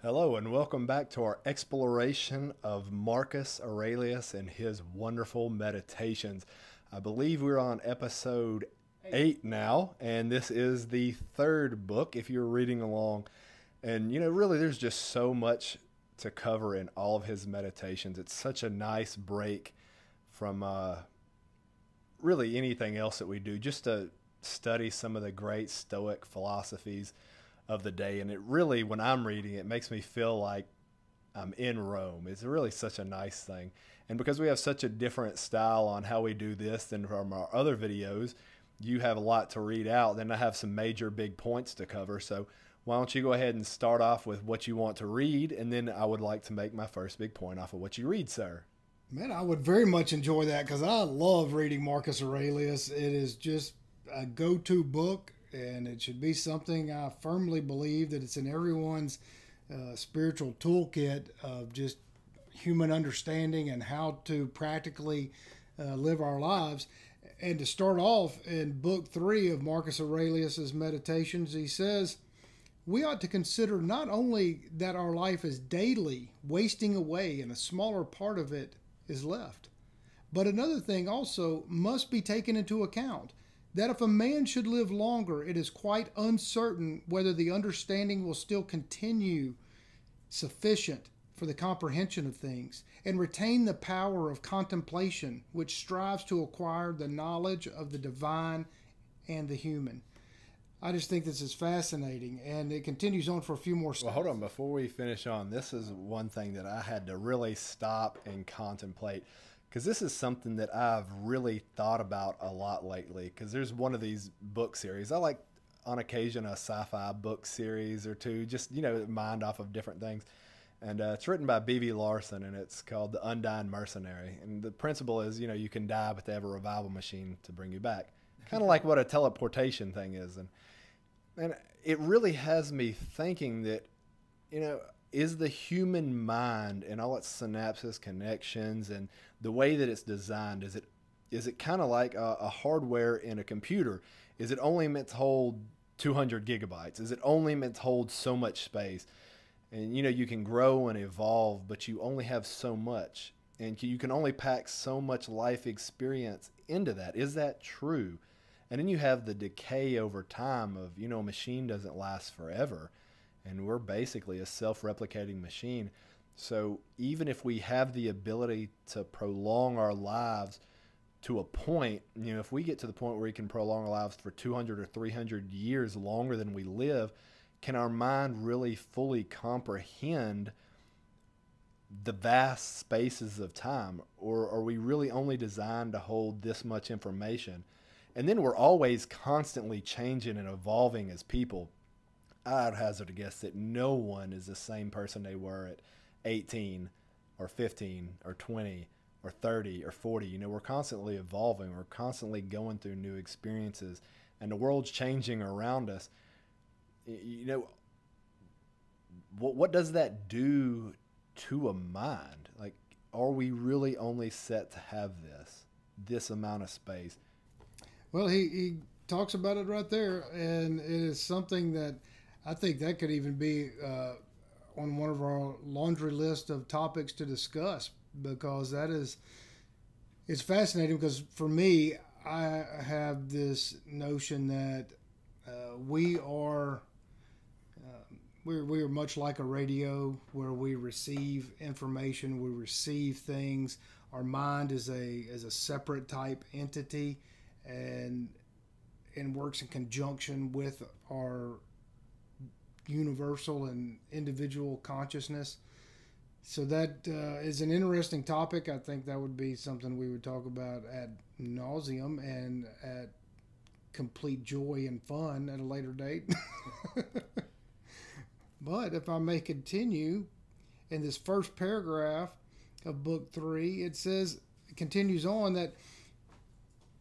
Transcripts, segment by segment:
Hello, and welcome back to our exploration of Marcus Aurelius and his wonderful meditations. I believe we're on episode 8 now, and this is the third book if you're reading along. And really, there's just so much to cover in all of his meditations. It's such a nice break from really anything else that we do, just to study some of the great Stoic philosophies of the day. And it really, when I'm reading it, makes me feel like I'm in Rome. It's really such a nice thing. And because we have such a different style on how we do this than from our other videos, you have a lot to read out. Then I have some major big points to cover. So why don't you go ahead and start off with what you want to read, and then I would like to make my first big point off of what you read, sir. Man, I would very much enjoy that because I love reading Marcus Aurelius. It is just a go to book, and it should be something I firmly believe that it's in everyone's spiritual toolkit of just human understanding and how to practically live our lives. And to start off in book 3 of Marcus Aurelius's Meditations, he says, we ought to consider not only that our life is daily wasting away and a smaller part of it is left, but another thing also must be taken into account, that if a man should live longer, it is quite uncertain whether the understanding will still continue sufficient for the comprehension of things and retain the power of contemplation, which strives to acquire the knowledge of the divine and the human. I just think this is fascinating, and it continues on for a few more Well, hold on. Before we finish on, this is one thing that I had to really stop and contemplate, because this is something that I've really thought about a lot lately. Because there's one of these book series. I like, on occasion, a sci-fi book series or two, just, mind off of different things. And it's written by B.V. Larson, and it's called The Undying Mercenary. And the principle is, you can die, but they have a revival machine to bring you back. Kind of like what a teleportation thing is. And it really has me thinking that, is the human mind and all its synapses, connections, and the way that it's designed, is it kind of like a hardware in a computer? Is it only meant to hold 200 gigabytes? Is it only meant to hold so much space? And, you can grow and evolve, but you only have so much. And you can only pack so much life experience into that. Is that true? And then you have the decay over time of, a machine doesn't last forever. And we're basically a self-replicating machine. So even if we have the ability to prolong our lives to a point, if we get to the point where we can prolong our lives for 200 or 300 years longer than we live, can our mind really fully comprehend the vast spaces of time? Or are we really only designed to hold this much information? And then we're always constantly changing and evolving as people. I'd hazard a guess that no one is the same person they were at 18 or 15 or 20 or 30 or 40. We're constantly evolving. We're constantly going through new experiences, and the world's changing around us. What does that do to a mind? Like, are we really only set to have this amount of space? Well, he talks about it right there, and it is something that I think that could even be on one of our laundry list of topics to discuss, because it's fascinating. Because for me, I have this notion that we are we are much like a radio, where we receive information, we receive things. Our mind is a separate type entity, and works in conjunction with our universal and individual consciousness. So that is an interesting topic. I think that would be something we would talk about ad nauseum and at complete joy and fun at a later date. But if I may continue, in this first paragraph of book 3, it continues on that,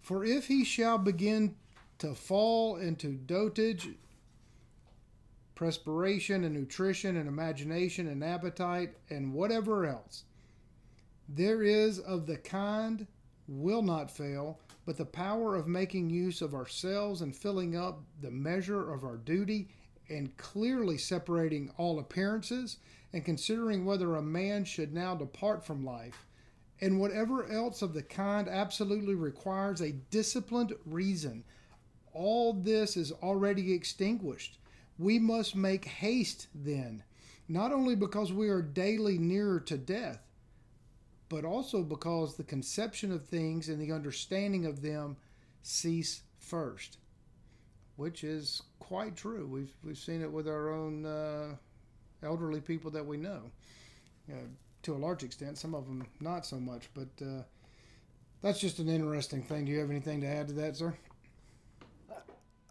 for if he shall begin to fall into dotage, perspiration and nutrition and imagination and appetite and whatever else there is of the kind will not fail, but the power of making use of ourselves and filling up the measure of our duty and clearly separating all appearances and considering whether a man should now depart from life, and whatever else of the kind absolutely requires a disciplined reason. All this is already extinguished. We must make haste then, not only because we are daily nearer to death, but also because the conception of things and the understanding of them cease first, which is quite true. We've seen it with our own elderly people that we know, to a large extent. Some of them not so much, but that's just an interesting thing. Do you have anything to add to that, sir?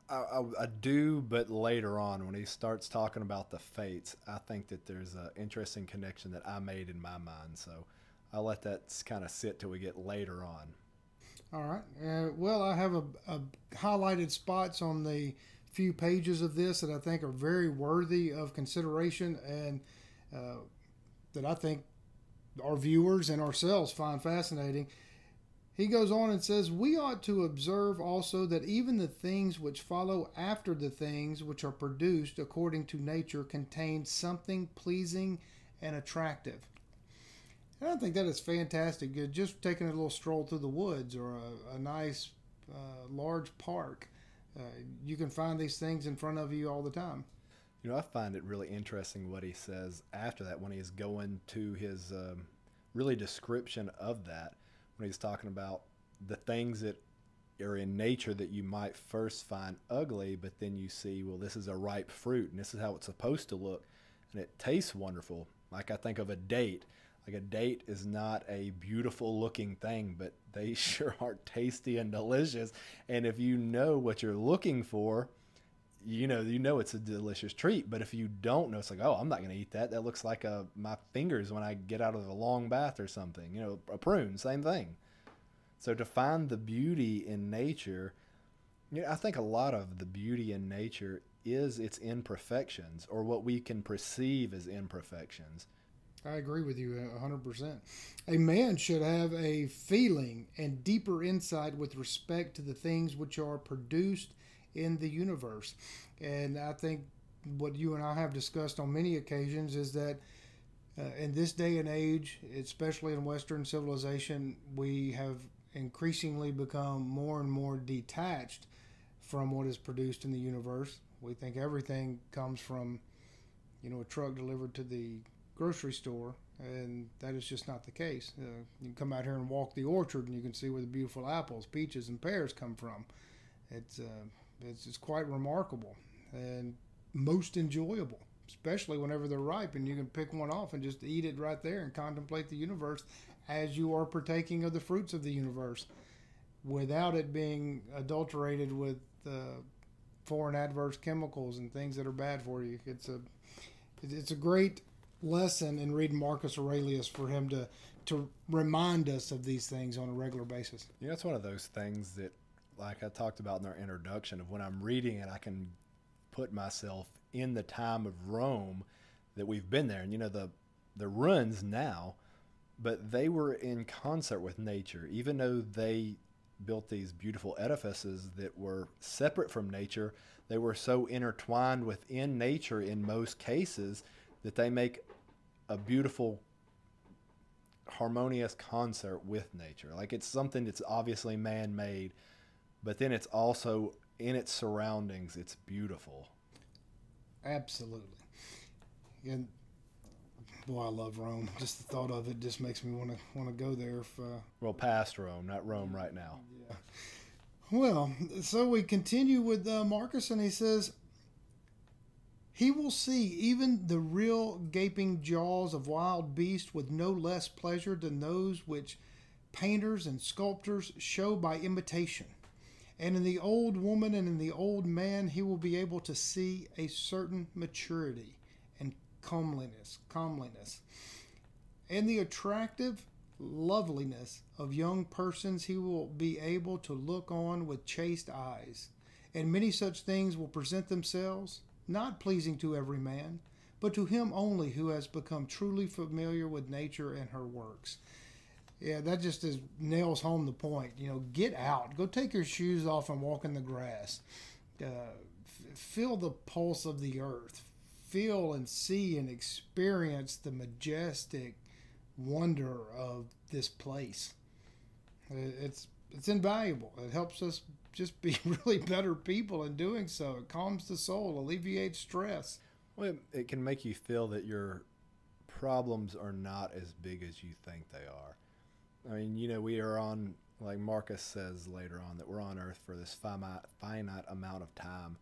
I do, but later on when he starts talking about the fates, I think that there's an interesting connection that I made in my mind. So I'll let that kind of sit till we get later on. All right. Well, I have a highlighted spots on the few pages of this that I think are very worthy of consideration, and that I think our viewers and ourselves find fascinating. He goes on and says, we ought to observe also that even the things which follow after the things which are produced according to nature contain something pleasing and attractive. And I think that is fantastic. Just taking a little stroll through the woods or a nice large park, you can find these things in front of you all the time. You know, I find it really interesting what he says after that when he's going to his really description of that, when he's talking about the things that are in nature that you might first find ugly, but then you see, well, this is a ripe fruit and this is how it's supposed to look, and it tastes wonderful. Like I think of a date. Like a date is not a beautiful looking thing, but they sure are tasty and delicious. And if you know what you're looking for, you know it's a delicious treat. But if you don't know, it's like, oh, I'm not going to eat that. That looks like my fingers when I get out of a long bath or something. You know, a prune, same thing. So to find the beauty in nature, I think a lot of the beauty in nature is its imperfections, or what we can perceive as imperfections. I agree with you 100%. A man should have a feeling and deeper insight with respect to the things which are produced in the universe. And I think what you and I have discussed on many occasions is that in this day and age, especially in Western civilization, we have increasingly become more and more detached from what is produced in the universe. We think everything comes from, a truck delivered to the grocery store, and that is just not the case. You can come out here and walk the orchard, and you can see where the beautiful apples, peaches, and pears come from. It's quite remarkable and most enjoyable, especially whenever they're ripe, and you can pick one off and just eat it right there and contemplate the universe as you are partaking of the fruits of the universe, without it being adulterated with foreign adverse chemicals and things that are bad for you. It's a great lesson in reading Marcus Aurelius for him to remind us of these things on a regular basis. It's one of those things that, like I talked about in our introduction, of when I'm reading it, I can put myself in the time of Rome that we've been there. And the ruins now, but they were in concert with nature. Even though they built these beautiful edifices that were separate from nature, they were so intertwined within nature in most cases that they make a beautiful, harmonious concert with nature. Like, it's something that's obviously man-made, but then it's also in its surroundings, it's beautiful. Absolutely. And boy, I love Rome. Just the thought of it just makes me want to go there. Well, past Rome, not Rome right now. Yeah. Well, so we continue with Marcus, and he says, he will see even the real gaping jaws of wild beasts with no less pleasure than those which painters and sculptors show by imitation. And in the old woman and in the old man, he will be able to see a certain maturity and comeliness. And the attractive loveliness of young persons he will be able to look on with chaste eyes. And many such things will present themselves, not pleasing to every man, but to him only who has become truly familiar with nature and her works. Yeah, that just nails home the point. Get out. Go take your shoes off and walk in the grass. feel the pulse of the earth. Feel and see and experience the majestic wonder of this place. It's invaluable. It helps us just be really better people in doing so. It calms the soul, alleviates stress. Well, it can make you feel that your problems are not as big as you think they are. I mean, we are on, like Marcus says later on, that we're on Earth for this finite amount of time.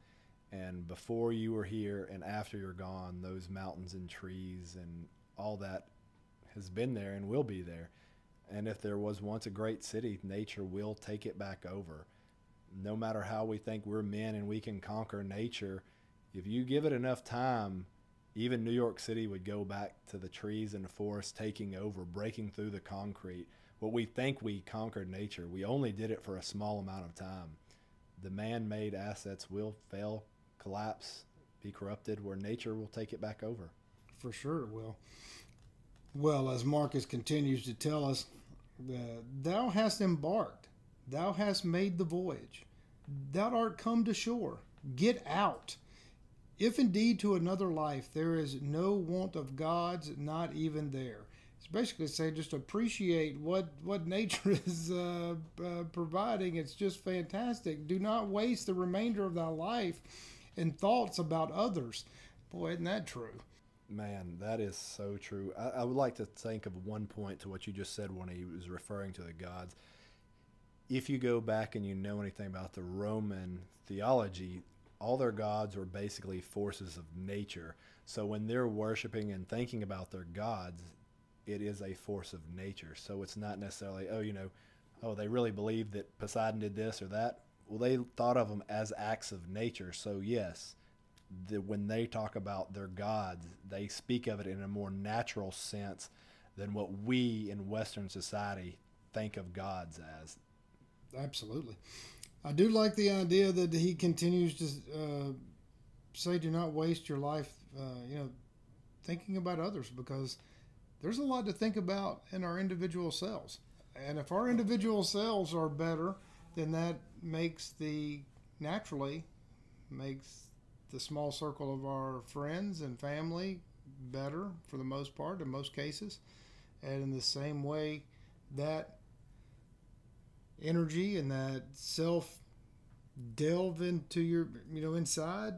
And before you were here and after you're gone, those mountains and trees and all that has been there and will be there. And if there was once a great city, nature will take it back over. No matter how we think we're men and we can conquer nature, if you give it enough time, even New York City would go back to the trees and the forest taking over, breaking through the concrete. What we think we conquered nature, we only did it for a small amount of time. The man-made assets will fail, collapse, be corrupted, where nature will take it back over. For sure it will. Well, as Marcus continues to tell us, thou hast embarked, thou hast made the voyage, thou art come to shore, get out. If indeed to another life there is no want of gods, not even there. It's basically saying just appreciate what nature is providing. It's just fantastic. Do not waste the remainder of thy life in thoughts about others. Boy, isn't that true? Man, that is so true. I would like to think of one point to what you just said when he was referring to the gods. If you go back and you know anything about the Roman theology, all their gods were basically forces of nature. So when they're worshiping and thinking about their gods, it is a force of nature. So it's not necessarily, they really believe that Poseidon did this or that. Well, they thought of them as acts of nature. So yes, when they talk about their gods, they speak of it in a more natural sense than what we in Western society think of gods as. Absolutely. I do like the idea that he continues to say, do not waste your life, thinking about others, because there's a lot to think about in our individual selves. And if our individual selves are better, then that naturally makes the small circle of our friends and family better for the most part, in most cases. And in the same way, that energy and that self delve into your, inside,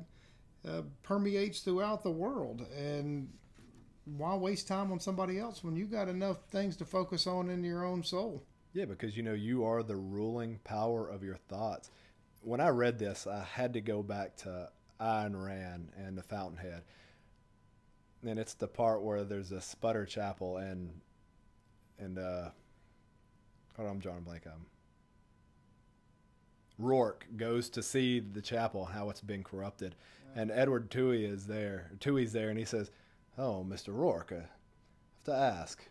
permeates throughout the world. And why waste time on somebody else when you got enough things to focus on in your own soul? Yeah, because you are the ruling power of your thoughts. When I read this, I had to go back to Ayn Rand and the Fountainhead. And it's the part where there's a sputter chapel and hold on, I'm drawing a blank. Rourke goes to see the chapel, how it's been corrupted. And Edward Toohey's there, and he says, "Oh, Mr. Rourke, I have to ask,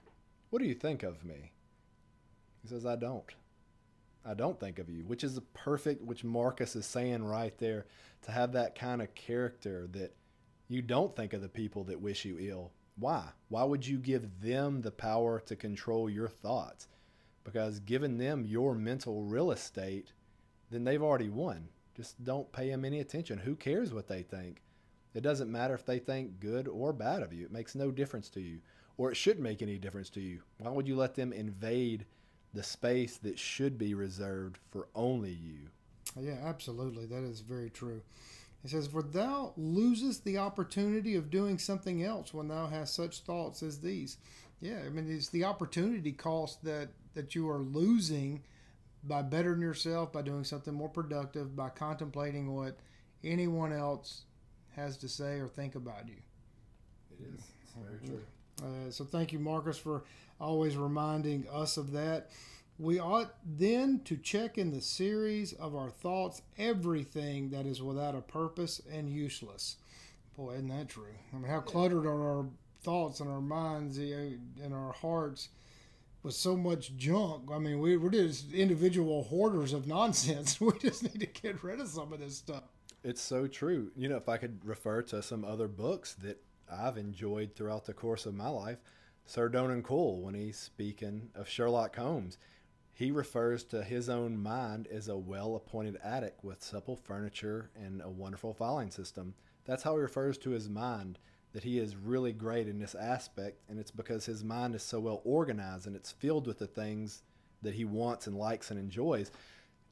what do you think of me?" He says, I don't think of you, which is which Marcus is saying right there, to have that kind of character that you don't think of the people that wish you ill. Why? Why would you give them the power to control your thoughts? Because giving them your mental real estate, then they've already won. Just don't pay them any attention. Who cares what they think? It doesn't matter if they think good or bad of you. It makes no difference to you, or it shouldn't make any difference to you. Why would you let them invade the space that should be reserved for only you? Yeah, absolutely. That is very true. It says, "For thou losest the opportunity of doing something else when thou hast such thoughts as these." Yeah, I mean, it's the opportunity cost that you are losing by bettering yourself, by doing something more productive, by contemplating what anyone else has to say or think about you. It is. It's very true. So thank you, Marcus, for always reminding us of that. We ought then to check in the series of our thoughts everything that is without a purpose and useless. Boy, isn't that true? I mean, how cluttered are our thoughts and our minds and our hearts with so much junk. I mean, we're just individual hoarders of nonsense. We just need to get rid of some of this stuff. It's so true. If I could refer to some other books that I've enjoyed throughout the course of my life, Sir Donan Cole, when he's speaking of Sherlock Holmes, He refers to his own mind as a well-appointed attic with supple furniture and a wonderful filing system. That's how he refers to his mind, that he is really great in this aspect, and it's because his mind is so well organized and it's filled with the things that he wants and likes and enjoys.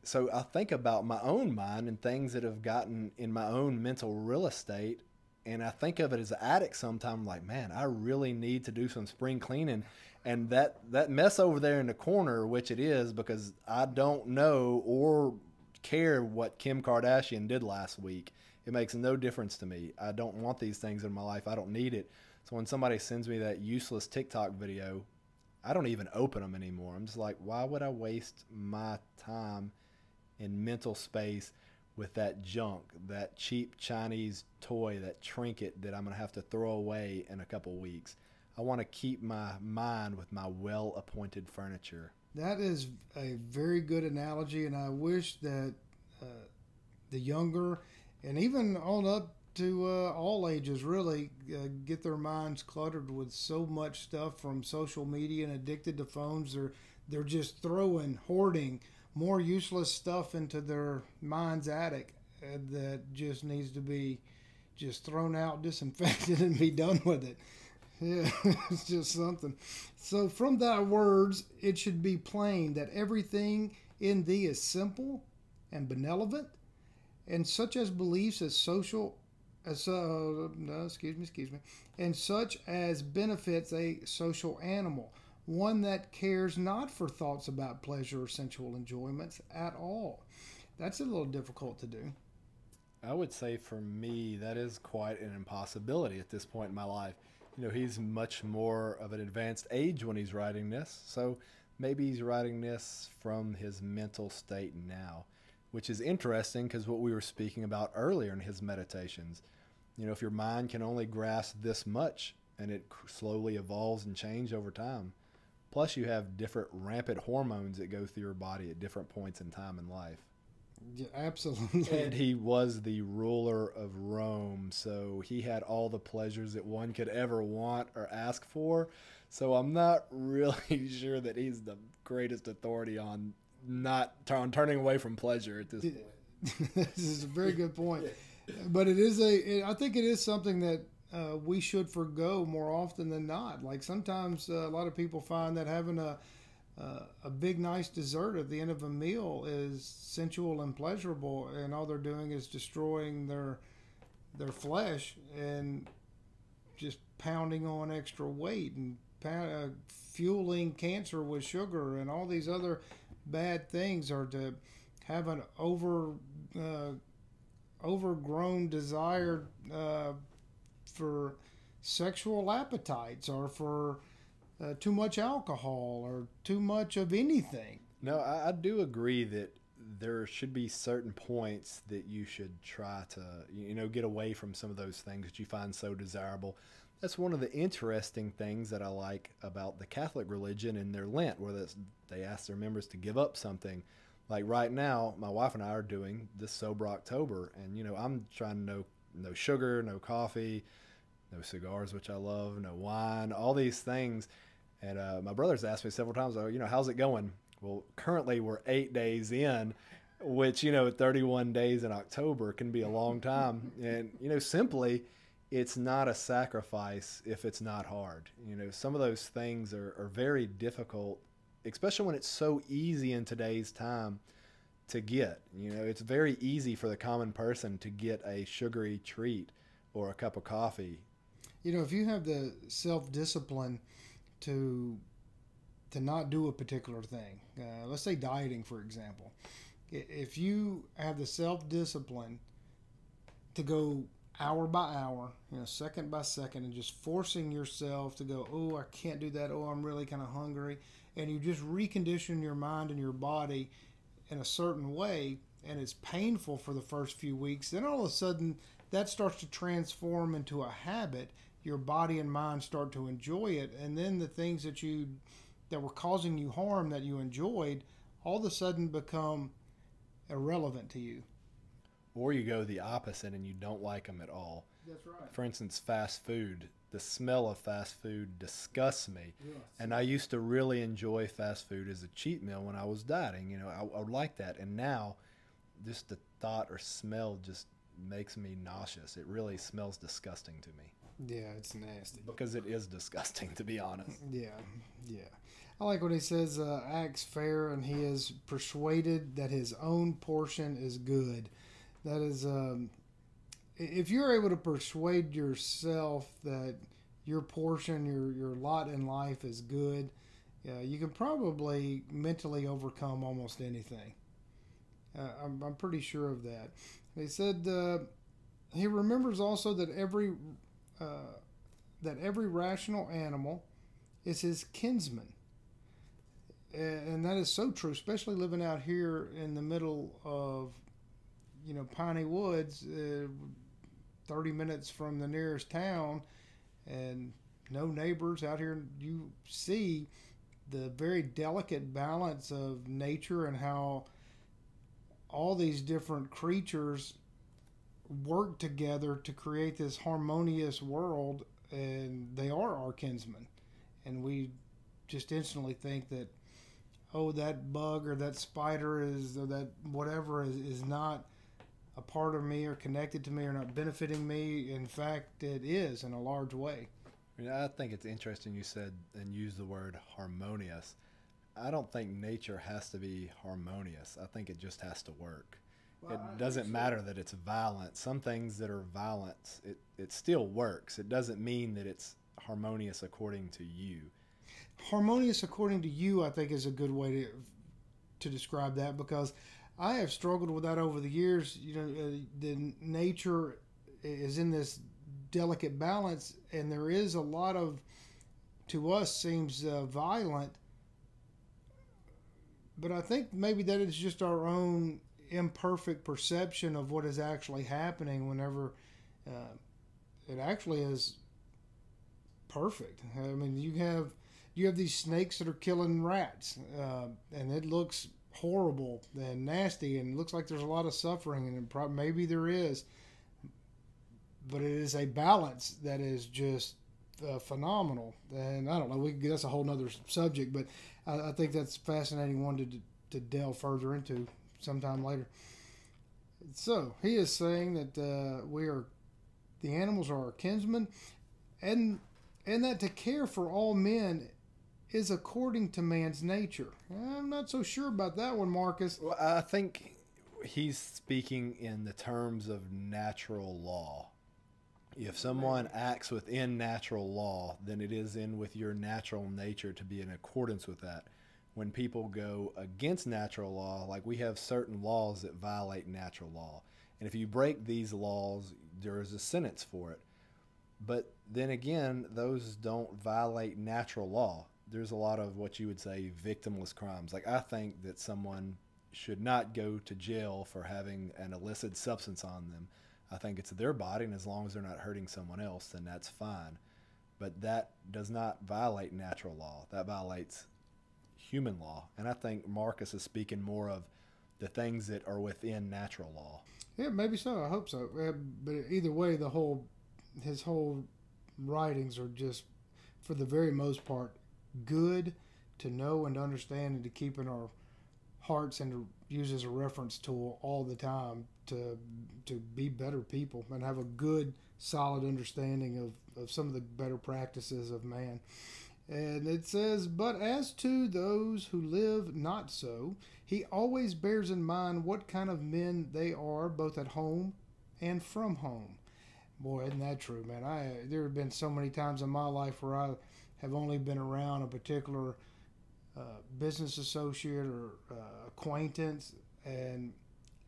So I think about my own mind and things that have gotten in my own mental real estate, and I think of it as an attic sometimes, like, man, I really need to do some spring cleaning. And that mess over there in the corner, which it is because I don't know or care what Kim Kardashian did last week. It makes no difference to me. I don't want these things in my life. I don't need it. So when somebody sends me that useless TikTok video, I don't even open them anymore. I'm just like, why would I waste my time in mental space with that junk, that cheap Chinese toy, that trinket that I'm going to have to throw away in a couple weeks? I want to keep my mind with my well-appointed furniture. That is a very good analogy, and I wish that the younger and even on up to all ages really get their minds cluttered with so much stuff from social media and addicted to phones. They're just hoarding more useless stuff into their mind's attic that just needs to be just thrown out, disinfected, and be done with it. Yeah, it's just something. So from thy words, it should be plain that everything in thee is simple and benevolent, and such as beliefs as social, and such as benefits a social animal, one that cares not for thoughts about pleasure or sensual enjoyments at all. That's a little difficult to do. I would say for me, that is quite an impossibility at this point in my life. You know, he's much more of an advanced age when he's writing this, so maybe he's writing this from his mental state now, which is interesting because what we were speaking about earlier in his meditations. You know, if your mind can only grasp this much and it slowly evolves and changes over time, plus you have different rampant hormones that go through your body at different points in time in life. Yeah, absolutely. And he was the ruler of Rome, so he had all the pleasures that one could ever want or ask for. So I'm not really sure that he's the greatest authority on turning away from pleasure at this point. This is a very good point. But I think it is something that we should forgo more often than not. Like sometimes a lot of people find that having a big nice dessert at the end of a meal is sensual and pleasurable, and all they're doing is destroying their flesh and just pounding on extra weight and fueling cancer with sugar and all these other bad things, or to have an overgrown desire for sexual appetites, or for too much alcohol, or too much of anything. No, I do agree that there should be certain points that you should try to, get away from some of those things that you find so desirable. That's one of the interesting things that I like about the Catholic religion and their Lent, where they ask their members to give up something. Like right now, my wife and I are doing this Sober October, and I'm trying to no sugar, no coffee, no cigars, which I love, no wine, all these things. And my brother's asked me several times, how's it going? Well, currently we're 8 days in, which, 31 days in October can be a long time. And, simply, it's not a sacrifice if it's not hard. Some of those things are very difficult, especially when it's so easy in today's time to get. It's very easy for the common person to get a sugary treat or a cup of coffee. If you have the self-discipline to not do a particular thing, let's say dieting, for example. If you have the self-discipline to go hour by hour, second by second, and just forcing yourself to go, oh, I can't do that, oh, I'm really kind of hungry, and you just recondition your mind and your body in a certain way, and it's painful for the first few weeks, then all of a sudden that starts to transform into a habit. Your body and mind start to enjoy it, and then the things that were causing you harm that you enjoyed all of a sudden become irrelevant to you. Or you go the opposite and you don't like them at all. That's right. For instance, fast food. The smell of fast food disgusts me. Yes. And I used to really enjoy fast food as a cheat meal when I was dieting. You know, I would like that. And now, just the thought or smell just makes me nauseous. It really smells disgusting to me. Yeah, it's nasty. Because it is disgusting, to be honest. Yeah, yeah. I like when he says, acts fair and he is persuaded that his own portion is good. That is, if you're able to persuade yourself that your portion, your lot in life is good, you can probably mentally overcome almost anything. I'm pretty sure of that. He said he remembers also that every rational animal is his kinsman. And that is so true, especially living out here in the middle of, piney woods, 30 minutes from the nearest town, and no neighbors out here. You see the very delicate balance of nature and how all these different creatures work together to create this harmonious world, and they are our kinsmen. And we just instantly think that, oh, that bug or that spider or that whatever is not a part of me or connected to me or not benefiting me. In fact, it is in a large way. I think it's interesting you said and used the word harmonious. I don't think nature has to be harmonious. I think it just has to work. Well, it doesn't matter that it's violent. Some things that are violent, it still works. It doesn't mean that it's harmonious according to you. Harmonious according to you, I think, is a good way to describe that, because I have struggled with that over the years. The nature is in this delicate balance, and there is a lot of, to us, seems violent. But I think maybe that is just our own imperfect perception of what is actually happening whenever it actually is perfect. I mean, you have these snakes that are killing rats, and it looks horrible and nasty, and it looks like there's a lot of suffering, and maybe there is, but it is a balance that is just phenomenal. And I don't know, that's a whole nother subject, but I think that's a fascinating one to delve further into sometime later. So he is saying that the animals are our kinsmen, and that to care for all men is according to man's nature. I'm not so sure about that one, Marcus. Well, I think he's speaking in the terms of natural law. If someone acts within natural law, then it is with your natural nature to be in accordance with that. When people go against natural law, like we have certain laws that violate natural law, and if you break these laws, there is a sentence for it. But then again, those don't violate natural law. There's a lot of what you would say victimless crimes. Like, I think that someone should not go to jail for having an illicit substance on them. I think it's their body, and as long as they're not hurting someone else, then that's fine. But that does not violate natural law. That violates human law. And I think Marcus is speaking more of the things that are within natural law. Yeah, maybe so. I hope so. But either way, his whole writings are just, for the very most part, good to know and understand and to keep in our hearts and to use as a reference tool all the time to be better people and have a good, solid understanding of some of the better practices of man. And it says, but as to those who live not so, he always bears in mind what kind of men they are, both at home and from home. Boy, isn't that true, man? There have been so many times in my life where I have only been around a particular business associate or acquaintance, and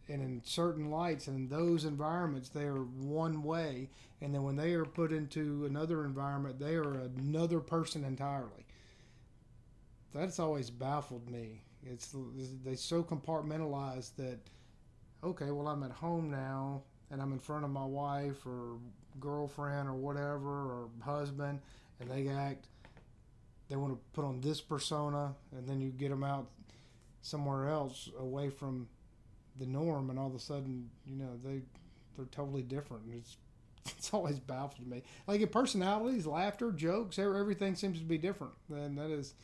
in certain lights, and in those environments, they are one way, and then when they are put into another environment, they are another person entirely. That's always baffled me. They so compartmentalize that, okay, well, I'm at home now, and I'm in front of my wife or girlfriend or whatever, or husband, and they want to put on this persona, and then you get them out somewhere else away from the norm, and all of a sudden, they're totally different. it's always baffled me. Like in personalities, laughter, jokes, everything seems to be different. And that is,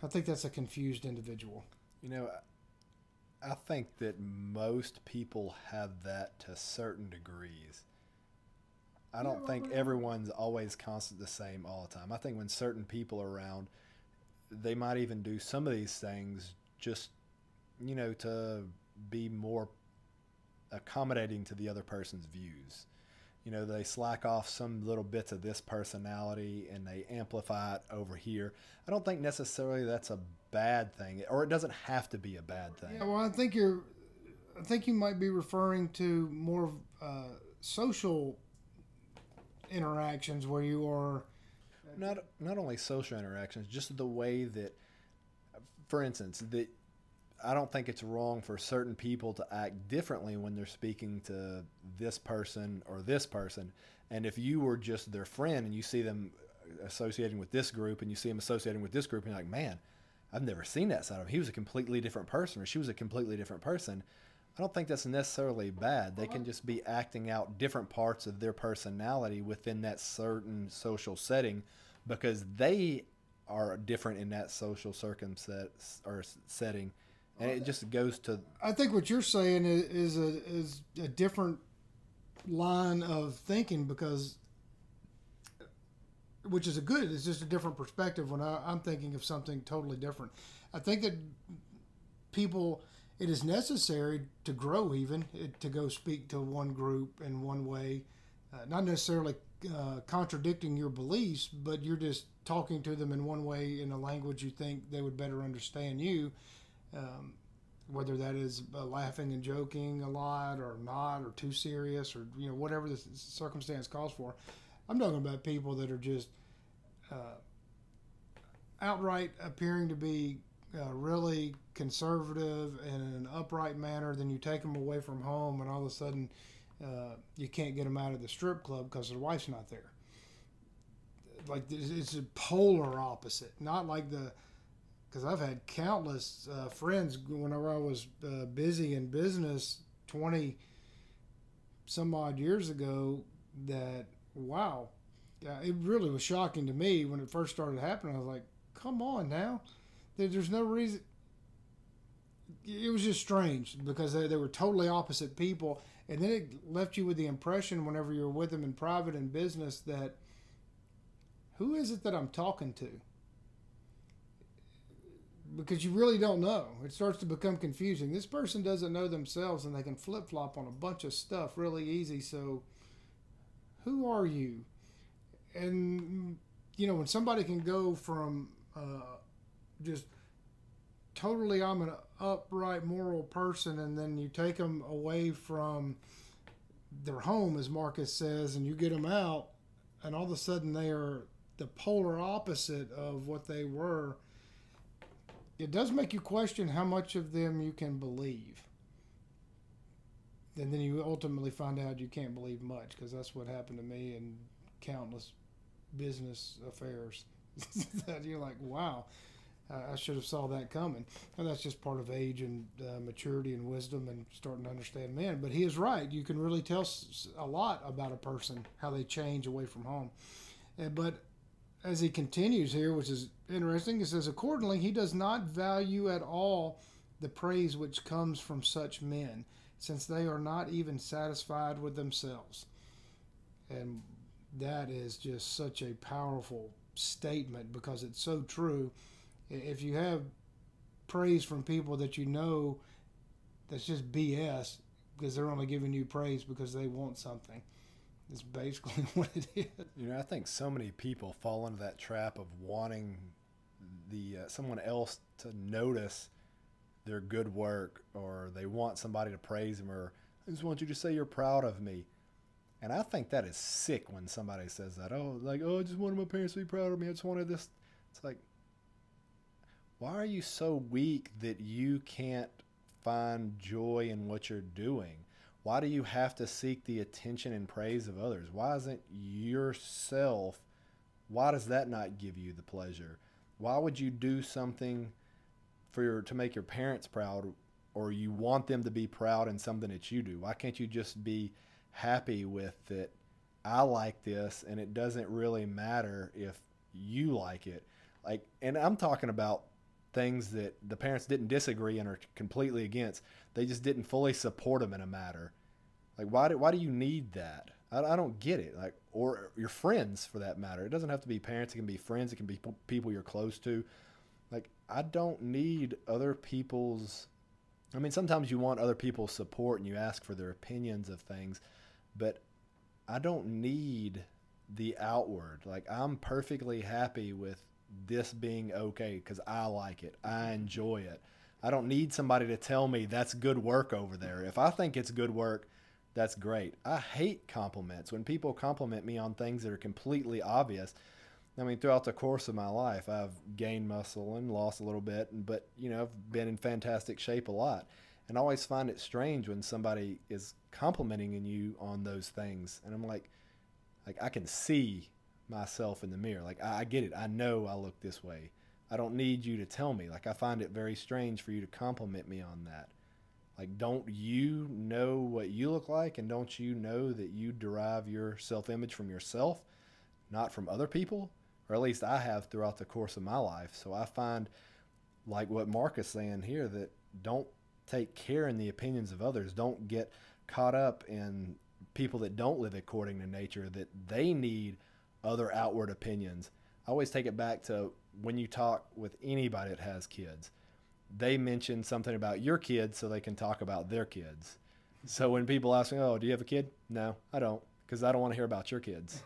I think that's a confused individual. You know, I think that most people have that to certain degrees. I don't think everyone's always constant the same all the time. I think when certain people are around, they might even do some of these things just, to be more accommodating to the other person's views. They slack off some little bits of this personality and they amplify it over here. I don't think necessarily that's a bad thing, or it doesn't have to be a bad thing. Yeah, well, I think you might be referring to more social interactions where you are not only social interactions, just the way that, for instance, that I don't think it's wrong for certain people to act differently when they're speaking to this person or this person. And if you were just their friend and you see them associating with this group and you see them associating with this group and you're like, man, I've never seen that side of him. He was a completely different person or she was a completely different person. I don't think that's necessarily bad. They can just be acting out different parts of their personality within that certain social setting because they are different in that social circumstance or setting. And it just goes to. I think what you're saying is a different line of thinking because, which is it's just a different perspective when I'm thinking of something totally different. I think that it is necessary to grow to go speak to one group in one way, not necessarily contradicting your beliefs, but you're just talking to them in one way in a language you think they would better understand you. Whether that is laughing and joking a lot or not, or too serious, or whatever the circumstance calls for. I'm talking about people that are just outright appearing to be really conservative in an upright manner. Then you take them away from home, and all of a sudden you can't get them out of the strip club because their wife's not there. Like it's a polar opposite, not like because I've had countless friends whenever I was busy in business 20 some odd years ago that, wow, it really was shocking to me when it first started happening. I was like, come on now. There's no reason. It was just strange because they were totally opposite people. And then it left you with the impression whenever you're with them in private and business that, who is it that I'm talking to? Because you really don't know. It starts to become confusing. This person doesn't know themselves and they can flip-flop on a bunch of stuff really easy. So who are you? And, when somebody can go from just totally I'm an upright moral person, and then you take them away from their home, as Marcus says, and you get them out, and all of a sudden they are the polar opposite of what they were. It does make you question how much of them you can believe. And then you ultimately find out you can't believe much, because that's what happened to me in countless business affairs. That you're like, wow, I should have saw that coming. And that's just part of age and maturity and wisdom and starting to understand men. But he is right. You can really tell a lot about a person, how they change away from home. But as he continues here, which is interesting, he says, accordingly, he does not value at all the praise which comes from such men, since they are not even satisfied with themselves. And that is just such a powerful statement because it's so true. If you have praise from people that you know that's just BS because they're only giving you praise because they want something, it's basically what it is. I think so many people fall into that trap of wanting someone else to notice their good work, or they want somebody to praise them, or I just want you to say you're proud of me. And I think that is sick when somebody says that. I just wanted my parents to be proud of me. I just wanted this. It's like, why are you so weak that you can't find joy in what you're doing? Why do you have to seek the attention and praise of others? Why isn't yourself, why does that not give you the pleasure? Why would you do something to make your parents proud, or you want them to be proud in something that you do? Why can't you just be happy with that I like this and it doesn't really matter if you like it. Like, and I'm talking about things that the parents didn't disagree and are completely against. They just didn't fully support them in a matter. Like, why do you need that? I don't get it. Like, or your friends for that matter. It doesn't have to be parents. It can be friends. It can be people you're close to. Like, I don't need other people's. I mean, sometimes you want other people's support and you ask for their opinions of things, but I don't need the outward. Like, I'm perfectly happy with this being okay because I like it. I enjoy it. I don't need somebody to tell me that's good work over there. If I think it's good work, that's great. I hate compliments. When people compliment me on things that are completely obvious. I mean, throughout the course of my life, I've gained muscle and lost a little bit, but, I've been in fantastic shape a lot. And I always find it strange when somebody is complimenting you on those things. And I'm like I can see myself in the mirror. Like, I get it. I know I look this way. I don't need you to tell me. Like, I find it very strange for you to compliment me on that. Like, don't you know what you look like? And don't you know that you derive your self-image from yourself, not from other people? Or at least I have throughout the course of my life. So I find, like what Mark is saying here, that don't take care in the opinions of others. Don't get caught up in people that don't live according to nature, that they need other outward opinions. I always take it back to when you talk with anybody that has kids. They mention something about your kids so they can talk about their kids. So when people ask me, oh, do you have a kid? No, I don't, because I don't want to hear about your kids.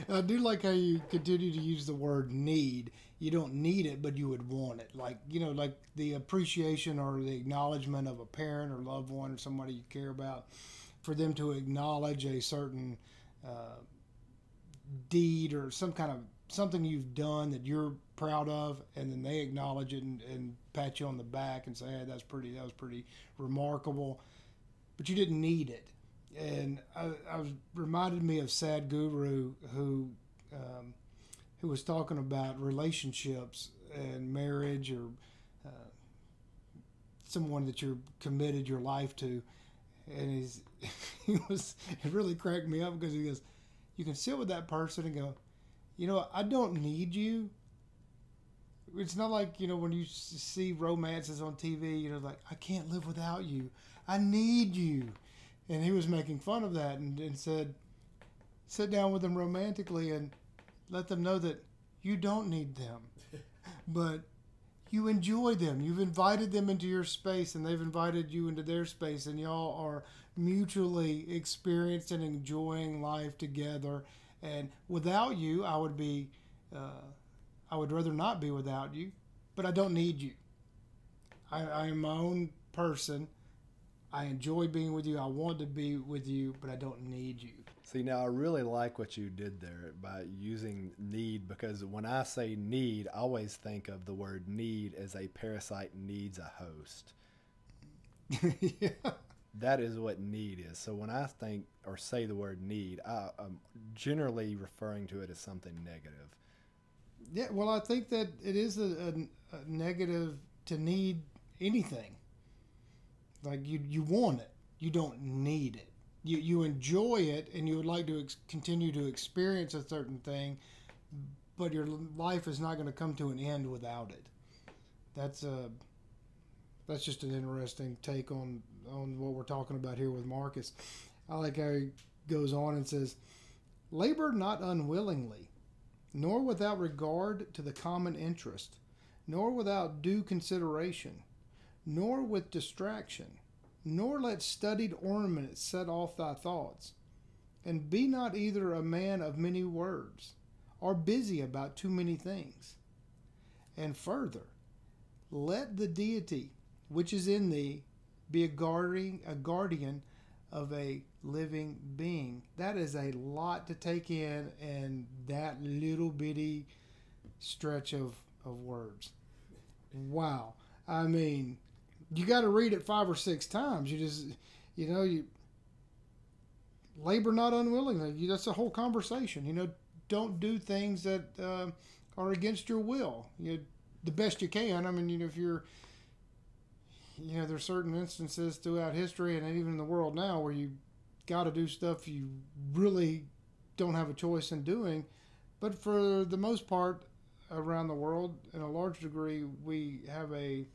I do like how you continue to use the word need. You don't need it, but you would want it. Like, like the appreciation or the acknowledgement of a parent or loved one or somebody you care about, for them to acknowledge a certain deed or something you've done that you're proud of, and then they acknowledge it and pat you on the back and say, hey, that was pretty remarkable, but you didn't need it. And I was reminded me of Sadhguru, who was talking about relationships and marriage, or someone that you're committed your life to. And it really cracked me up because he goes, you can sit with that person and go, I don't need you. It's not like, when you see romances on TV, like, I can't live without you. I need you. And he was making fun of that and said, sit down with them romantically and let them know that you don't need them, but you enjoy them. You've invited them into your space and they've invited you into their space, and y'all are mutually experiencing and enjoying life together. And without you, I would rather not be without you, but I don't need you. I am my own person. I enjoy being with you. I want to be with you, but I don't need you. See, now I really like what you did there by using need, because when I say need, I always think of the word need as a parasite needs a host. Yeah. That is what need is. So when I think or say the word need, I'm generally referring to it as something negative. Yeah, well, I think that it is a negative to need anything. Like, you want it. You don't need it. You enjoy it, and you would like to continue to experience a certain thing, but your life is not going to come to an end without it. That's just an interesting take on what we're talking about here with Marcus. I like how he goes on and says, labor not unwillingly, nor without regard to the common interest, nor without due consideration, nor with distraction, nor let studied ornament set off thy thoughts. And be not either a man of many words, or busy about too many things. And further, let the deity which is in thee be a guardian of a living being. That is a lot to take in that little bitty stretch of words. Wow. I mean, you got to read it 5 or 6 times. You just, you labor not unwillingly. That's a whole conversation. Don't do things that are against your will. The best you can. I mean, if you're, there's certain instances throughout history and even in the world now where you got to do stuff you really don't have a choice in doing. But for the most part, around the world, in a large degree, we have a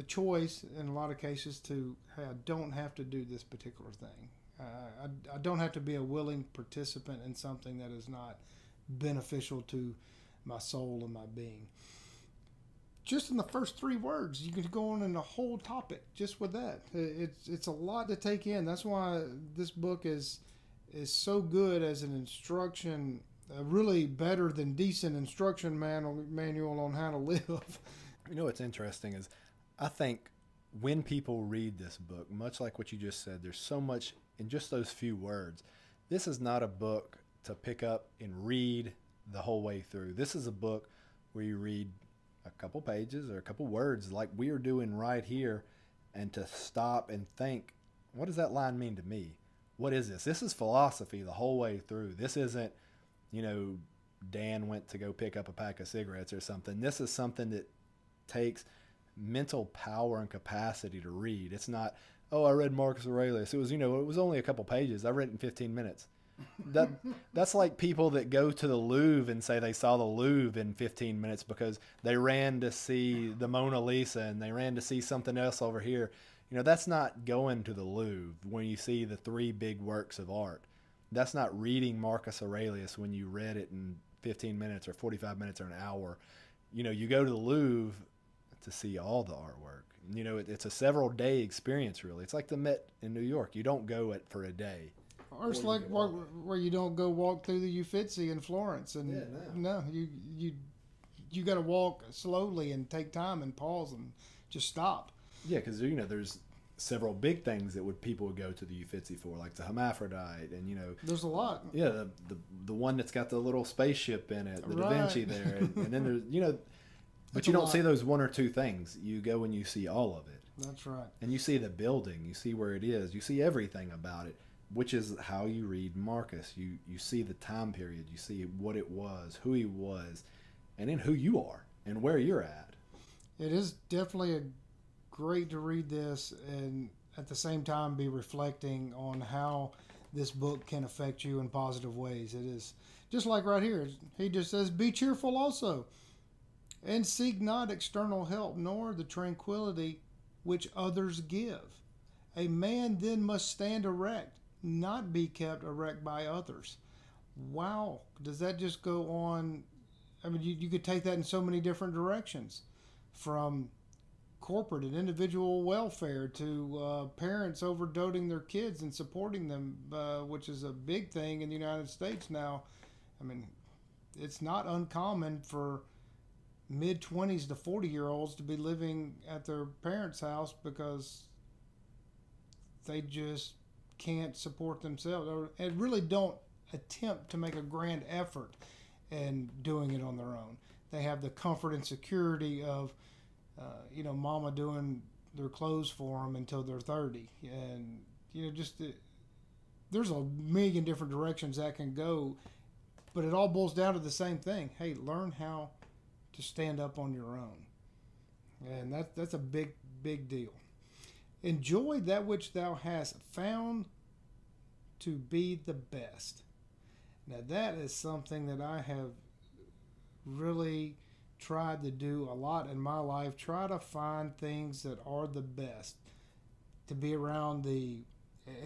choice in a lot of cases to, hey, I don't have to do this particular thing. I don't have to be a willing participant in something that is not beneficial to my soul and my being. Just in the first 3 words, you can go on in the whole topic just with that. It's a lot to take in. That's why this book is so good as an instruction, really better than decent instruction manual on how to live. What's interesting is I think when people read this book, much like what you just said, there's so much in just those few words. This is not a book to pick up and read the whole way through. This is a book where you read a couple pages or a couple words like we are doing right here, and to stop and think, what does that line mean to me? What is this? This is philosophy the whole way through. This isn't, Dan went to go pick up a pack of cigarettes or something. This is something that takes mental power and capacity to read. It's not, oh, I read Marcus Aurelius. It was, it was only a couple pages. I read it in 15 minutes. That's like people that go to the Louvre and say they saw the Louvre in 15 minutes because they ran to see the Mona Lisa and they ran to see something else over here. That's not going to the Louvre when you see the 3 big works of art. That's not reading Marcus Aurelius when you read it in 15 minutes or 45 minutes or an hour. You go to the Louvre to see all the artwork. It's a several-day experience, really. It's like the Met in New York. You don't go it for a day. Or it's like where you don't go walk through the Uffizi in Florence, and no, you got to walk slowly and take time and pause and just stop. Yeah, because there's several big things that people would go to the Uffizi for, like the Hermaphrodite, and there's a lot. Yeah, the one that's got the little spaceship in it, the Da Vinci there, and then there's but you don't see those 1 or 2 things. You go and you see all of it. That's right. And you see the building, you see where it is, you see everything about it. Which is how you read Marcus. You see the time period, you see what it was, who he was, and then who you are and where you're at. It is definitely great to read this and at the same time be reflecting on how this book can affect you in positive ways. It is just like right here. He just says, be cheerful also, and seek not external help, nor the tranquility which others give. A man then must stand erect, not be kept erect by others. Wow. Does that just go on? I mean, you could take that in so many different directions, from corporate and individual welfare to parents overdoting their kids and supporting them, which is a big thing in the United States now. I mean, it's not uncommon for mid-20s to 40-year-olds to be living at their parents' house because they just can't support themselves and really don't attempt to make a grand effort in doing it on their own. They have the comfort and security of mama doing their clothes for them until they're 30, and there's a million different directions that can go, but it all boils down to the same thing. Hey, learn how to stand up on your own, and that's a big deal. Enjoy that which thou hast found to be the best. Now that is something that I have really tried to do a lot in my life. Try to find things that are the best. To be around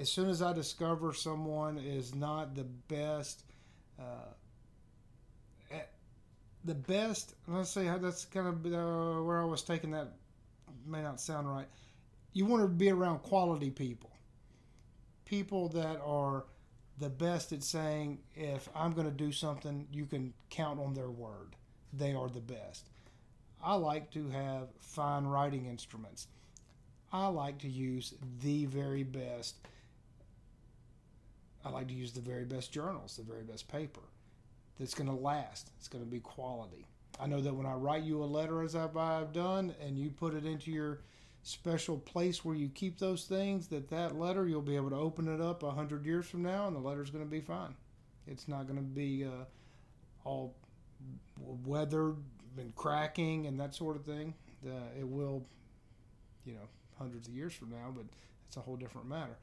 as soon as I discover someone is not the best, let's say that's kind of where I was taking that, may not sound right. You want to be around quality people. People that are the best at saying, if I'm going to do something, you can count on their word. They are the best. I like to have fine writing instruments. I like to use the very best. I like to use the very best journals, the very best paper that's going to last. It's going to be quality. I know that when I write you a letter, as I've done, and you put it into your special place where you keep those things, that letter, you'll be able to open it up 100 years from now, and the letter's going to be fine. It's not going to be all weathered and cracking and that sort of thing. It will hundreds of years from now, but it's a whole different matter.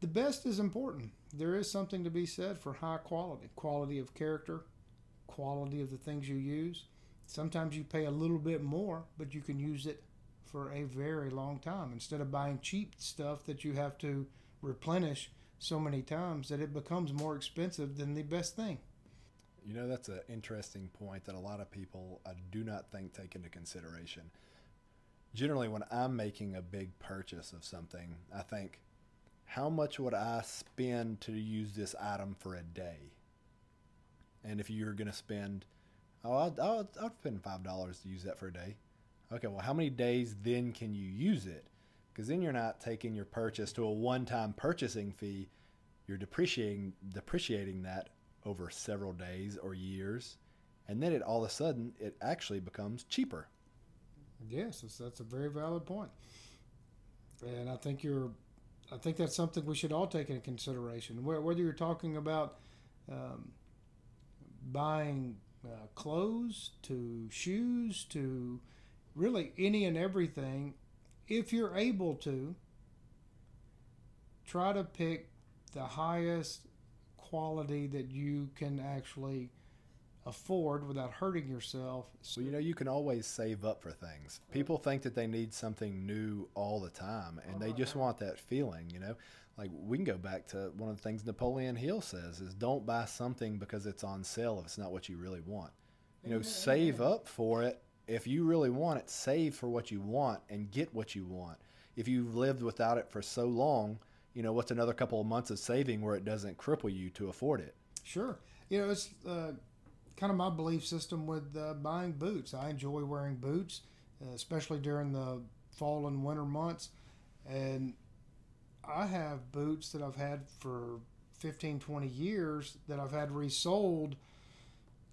The best is important. There is something to be said for high quality of character, quality of the things you use. Sometimes you pay a little bit more, but you can use it for a very long time instead of buying cheap stuff that you have to replenish so many times that it becomes more expensive than the best thing. That's an interesting point that a lot of people I do not think take into consideration. Generally, when I'm making a big purchase of something, I think, how much would I spend to use this item for a day? And if you're going to spend, I'll spend $5 to use that for a day. Okay, well, how many days then can you use it? Because then you're not taking your purchase to a one-time purchasing fee. You're depreciating that over several days or years. And then all of a sudden, it actually becomes cheaper. Yes, that's a very valid point. And I think that's something we should all take into consideration. Whether you're talking about buying clothes to shoes to really any and everything, if you're able to, try to pick the highest quality that you can actually afford without hurting yourself. So, you can always save up for things. People think that they need something new all the time, and they just want that feeling, Like, we can go back to one of the things Napoleon Hill says is don't buy something because it's on sale if it's not what you really want. Save up for it. If you really want it, save for what you want and get what you want. If you've lived without it for so long, what's another couple of months of saving where it doesn't cripple you to afford it? Sure. It's kind of my belief system with buying boots. I enjoy wearing boots, especially during the fall and winter months. And I have boots that I've had for 15, 20 years that I've had resold.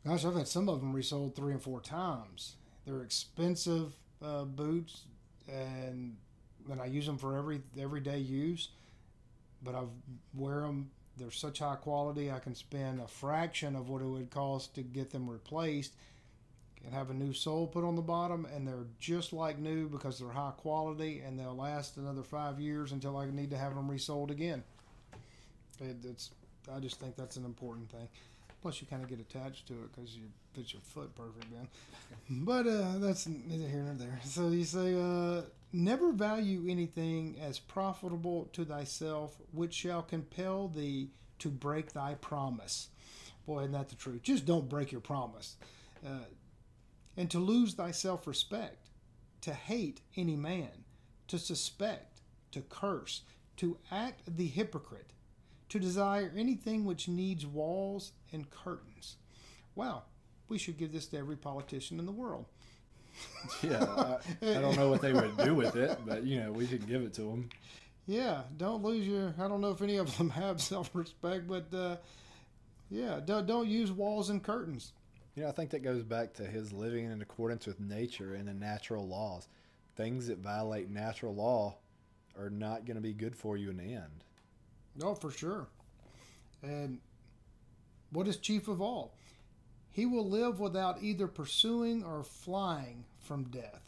Gosh, I've had some of them resold 3 and 4 times. They're expensive boots, and I use them for everyday use. But I wear them. They're such high quality, I can spend a fraction of what it would cost to get them replaced and have a new sole put on the bottom, and they're just like new because they're high quality, and they'll last another 5 years until I need to have them resold again. I just think that's an important thing. Plus, you kind of get attached to it because you fit your foot perfect then. But that's neither here nor there. So you say, never value anything as profitable to thyself, which shall compel thee to break thy promise. Boy, isn't that the truth? Just don't break your promise. And to lose thy self-respect, to hate any man, to suspect, to curse, to act the hypocrite, to desire anything which needs walls and curtains. Wow, we should give this to every politician in the world. Yeah, I don't know what they would do with it, but, we should give it to them. Yeah, don't lose I don't know if any of them have self-respect, but, don't use walls and curtains. I think that goes back to his living in accordance with nature and the natural laws. Things that violate natural law are not going to be good for you in the end. No, for sure. And what is chief of all? He will live without either pursuing or flying from death.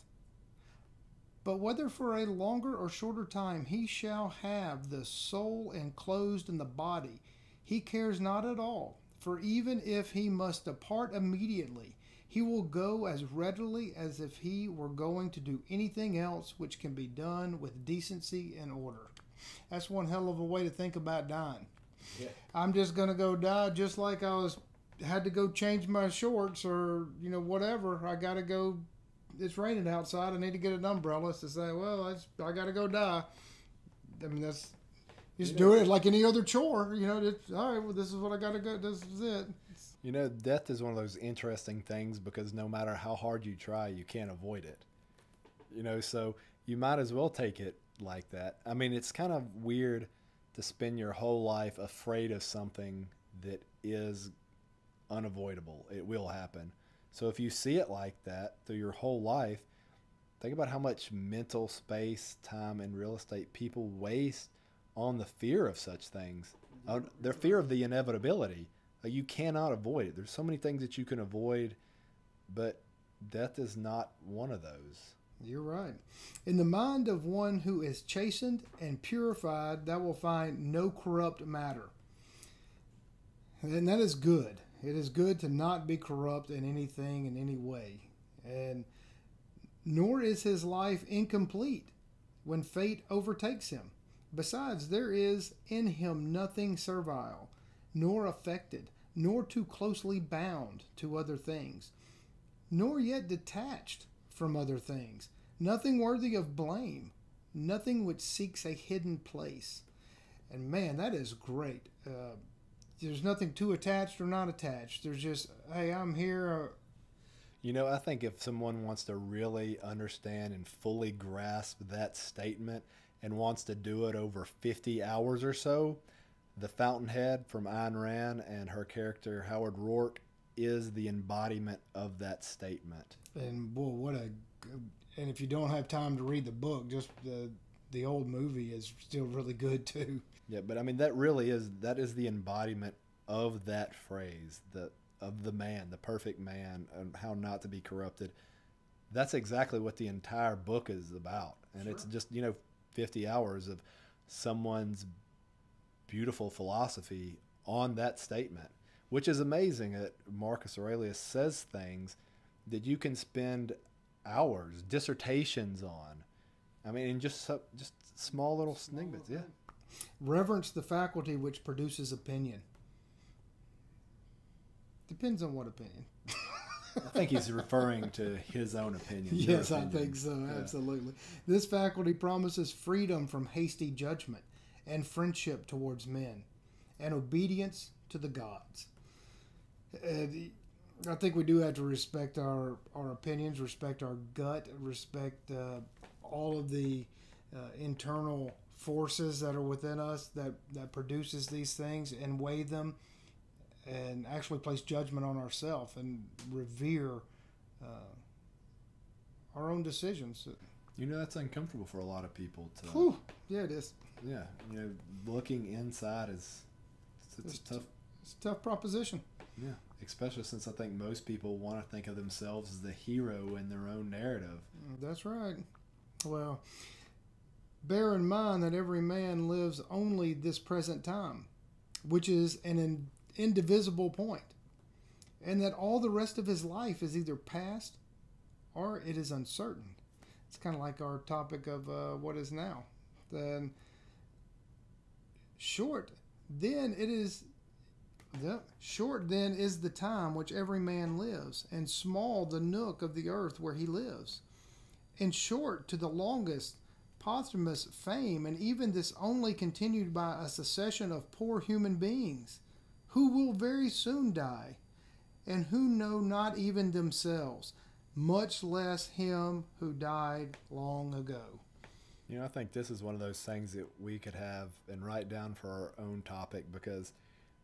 But whether for a longer or shorter time he shall have the soul enclosed in the body, he cares not at all. For even if he must depart immediately, he will go as readily as if he were going to do anything else which can be done with decency and order. That's one hell of a way to think about dying. Yeah. I'm just going to go die just like had to go change my shorts or, whatever. I got to go. It's raining outside. I need to get an umbrella to say, well, I got to go die. I mean, that's just do it like any other chore. It's, all right, well, this is what I got to go. This is it. Death is one of those interesting things because no matter how hard you try, you can't avoid it. So you might as well take it like that. I mean, it's kind of weird to spend your whole life afraid of something that is unavoidable. It will happen. So if you see it like that through your whole life, think about how much mental space, time, and real estate people waste on the fear of such things. Their fear of the inevitability. You cannot avoid it. There's so many things that you can avoid, but death is not one of those. You're right. In the mind of one who is chastened and purified, thou will find no corrupt matter. And that is good. It is good to not be corrupt in anything in any way. And nor is his life incomplete when fate overtakes him. Besides, there is in him nothing servile, nor affected, nor too closely bound to other things, nor yet detached from other things, nothing worthy of blame, nothing which seeks a hidden place. And man, that is great. There's nothing too attached or not attached. There's just, hey, I'm here. I think if someone wants to really understand and fully grasp that statement and wants to do it over 50 hours or so, the Fountainhead from Ayn Rand and her character Howard Rourke is the embodiment of that statement. And boy, and if you don't have time to read the book, just the old movie is still really good too. Yeah, but I mean that is the embodiment of that phrase, of the man, the perfect man, and how not to be corrupted. That's exactly what the entire book is about. And It's just, 50 hours of someone's beautiful philosophy on that statement, which is amazing that Marcus Aurelius says things that you can spend hours, dissertations on. I mean, in just small little snippets, yeah. Reverence the faculty which produces opinion. Depends on what opinion. I think he's referring to his own opinion. Yes, I think so. Yeah. Absolutely. This faculty promises freedom from hasty judgment and friendship towards men and obedience to the gods. I think we do have to respect our opinions, respect our gut, respect all of the internal forces that are within us that produces these things, and weigh them and actually place judgment on ourselves and revere our own decisions. That's uncomfortable for a lot of people to. Whew. Yeah, it is. Yeah, looking inside it's tough. It's a tough proposition. Yeah, especially since I think most people want to think of themselves as the hero in their own narrative. That's right. Well, bear in mind that every man lives only this present time, which is an indivisible point, and that all the rest of his life is either past or it is uncertain. It's kind of like our topic of what is now. Then short then is the time which every man lives, and small the nook of the earth where he lives. And short to the longest posthumous fame, and even this only continued by a succession of poor human beings, who will very soon die, and who know not even themselves, much less him who died long ago. I think this is one of those things that we could have and write down for our own topic, because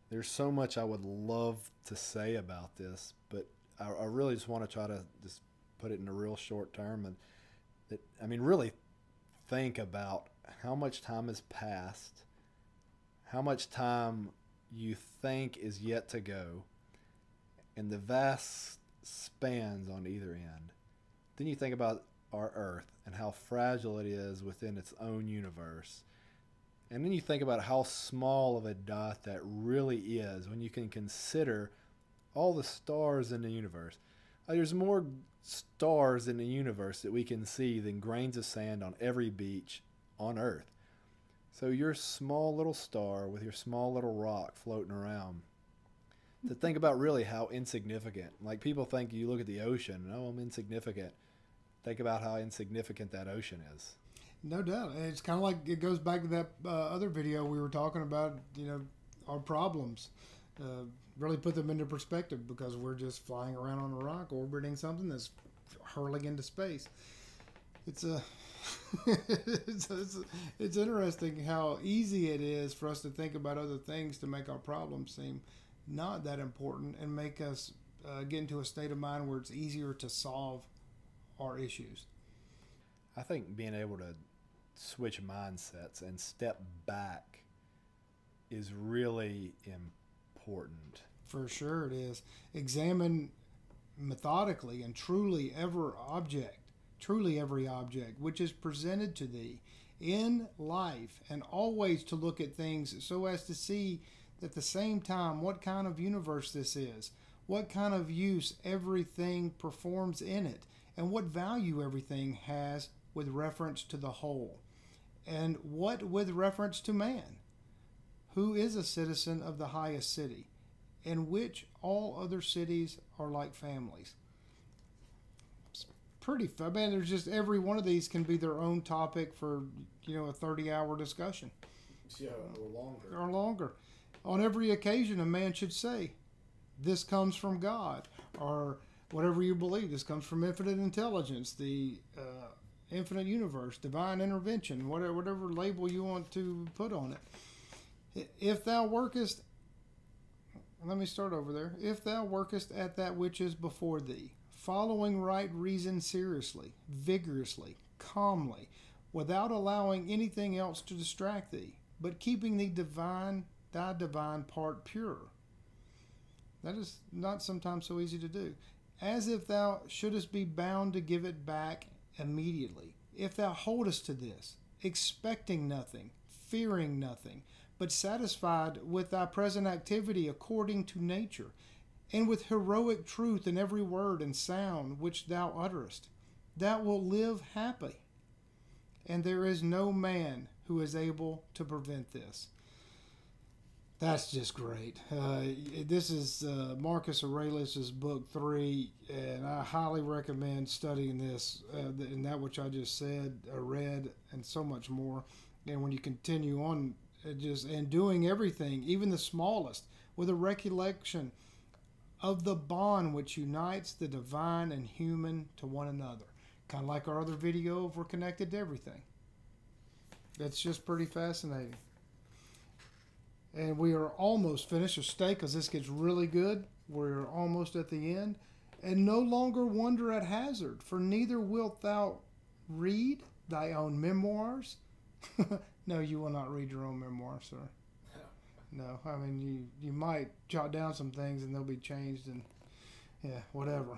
there's so much I would love to say about this, but I really just want to try to just put it in a real short term. And really think about how much time has passed, how much time you think is yet to go, and the vast spans on either end. Then you think about our Earth and how fragile it is within its own universe. And then you think about how small of a dot that really is when you can consider all the stars in the universe. There's more stars in the universe that we can see than grains of sand on every beach on Earth. So your small little star with your small little rock floating around, to think about really how insignificant. Like, people think you look at the ocean, oh, I'm insignificant. Think about how insignificant that ocean is. No doubt. And it's kind of like, it goes back to that other video we were talking about, our problems. Really put them into perspective, because we're just flying around on a rock orbiting something that's hurling into space. It's it's interesting how easy it is for us to think about other things to make our problems seem not that important, and make us get into a state of mind where it's easier to solve our issues. I think being able to switch mindsets and step back is really important. For sure it is. Examine methodically and truly every object truly every object which is presented to thee in life, and always to look at things so as to see at the same time what kind of universe this is, what kind of use everything performs in it, and what value everything has with reference to the whole, and what with reference to man, who is a citizen of the highest city, in which all other cities are like families. It's pretty fun. Man, there's just every one of these can be their own topic for, a 30-hour discussion. Yeah, or longer. Or longer. On every occasion, a man should say, this comes from God, or whatever you believe. This comes from infinite intelligence, the infinite universe, divine intervention, whatever label you want to put on it. If thou workest, let me start over there. If thou workest at that which is before thee, following right reason seriously, vigorously, calmly, without allowing anything else to distract thee, but keeping thy divine part pure. That is not sometimes so easy to do. As if thou shouldest be bound to give it back immediately. If thou holdest to this, expecting nothing, fearing nothing, but satisfied with thy present activity according to nature, and with heroic truth in every word and sound which thou utterest, thou wilt live happy. And there is no man who is able to prevent this. That's just great. This is Marcus Aurelius' book 3, and I highly recommend studying this, and that which I just said, read, and so much more. And when you continue on, and doing everything, even the smallest, with a recollection of the bond which unites the divine and human to one another. Kind of like our other video of we're connected to everything. It's just pretty fascinating. And we are almost finished. So stay, because this gets really good. We're almost at the end. And no longer wonder at hazard, for neither wilt thou read thy own memoirs. No, you will not read your own memoirs, sir. No, I mean, you might jot down some things and they'll be changed and, whatever.